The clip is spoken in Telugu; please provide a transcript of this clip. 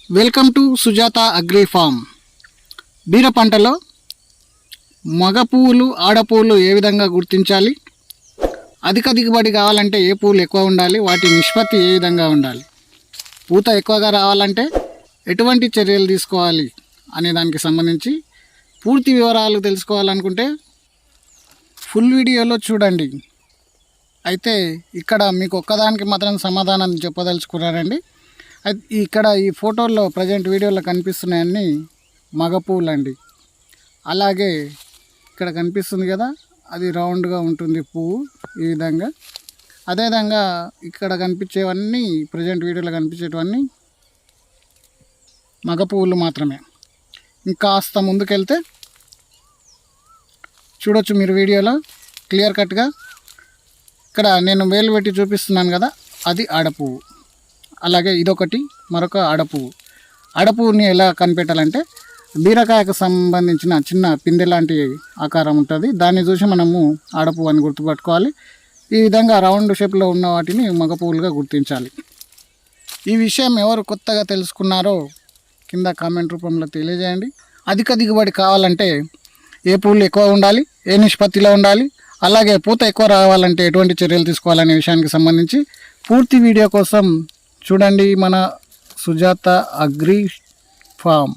Welcome to Sujatha agri farm. బీర పంటలో మగ పువ్వులు ఆడ పువ్వులు ఏ విధంగా గుర్తించాలి, అధిక దిగుబడి కావాలంటే ఏ పువ్వులు ఎక్కువ ఉండాలి, వాటి నిష్పత్తి ఏ విధంగా ఉండాలి, పూత ఎక్కువగా రావాలంటే ఎటువంటి చర్యలు తీసుకోవాలి అనే దానికి సంబంధించి పూర్తి వివరాలు తెలుసుకోవాలనుకుంటే ఫుల్ వీడియోలో చూడండి. అయితే ఇక్కడ మీకు ఒక్కదానికి మాత్రం సమాధానం చెప్పదలుచుకున్నానండి. ఇక్కడ ఈ ఫోటోల్లో ప్రజెంట్ వీడియోలో కనిపిస్తున్నాయన్నీ మగ పువ్వులు అండి. అలాగే ఇక్కడ కనిపిస్తుంది కదా, అది రౌండ్గా ఉంటుంది పువ్వు ఈ విధంగా. అదేవిధంగా ఇక్కడ కనిపించేవన్నీ ప్రజెంట్ వీడియోలో కనిపించేటివన్నీ మగ పువ్వులు మాత్రమే. ఇంకాస్త ముందుకెళ్తే చూడొచ్చు మీరు వీడియోలో క్లియర్ కట్గా. ఇక్కడ నేను వేలు పెట్టి చూపిస్తున్నాను కదా, అది ఆడపువ్వు. అలాగే ఇదొకటి మరొక ఆడపువ్వు. ఆడపువ్వుని ఎలా కనిపెట్టాలంటే బీరకాయకు సంబంధించిన చిన్న పిందె లాంటి ఆకారం ఉంటుంది, దాన్ని చూసి మనము ఆడపువ్వు అని గుర్తుపట్టుకోవాలి. ఈ విధంగా రౌండ్ షేప్లో ఉన్న వాటిని మగ పువ్వులుగా గుర్తించాలి. ఈ విషయం ఎవరు కొత్తగా తెలుసుకున్నారో కింద కామెంట్ రూపంలో తెలియజేయండి. అధిక దిగుబడి కావాలంటే ఏ పువ్వులు ఎక్కువ ఉండాలి, ఏ నిష్పత్తిలో ఉండాలి, అలాగే పూత ఎక్కువ రావాలంటే ఎటువంటి చర్యలు తీసుకోవాలనే విషయానికి సంబంధించి పూర్తి వీడియో కోసం చూడండి మన సుజాత అగ్రి ఫామ్.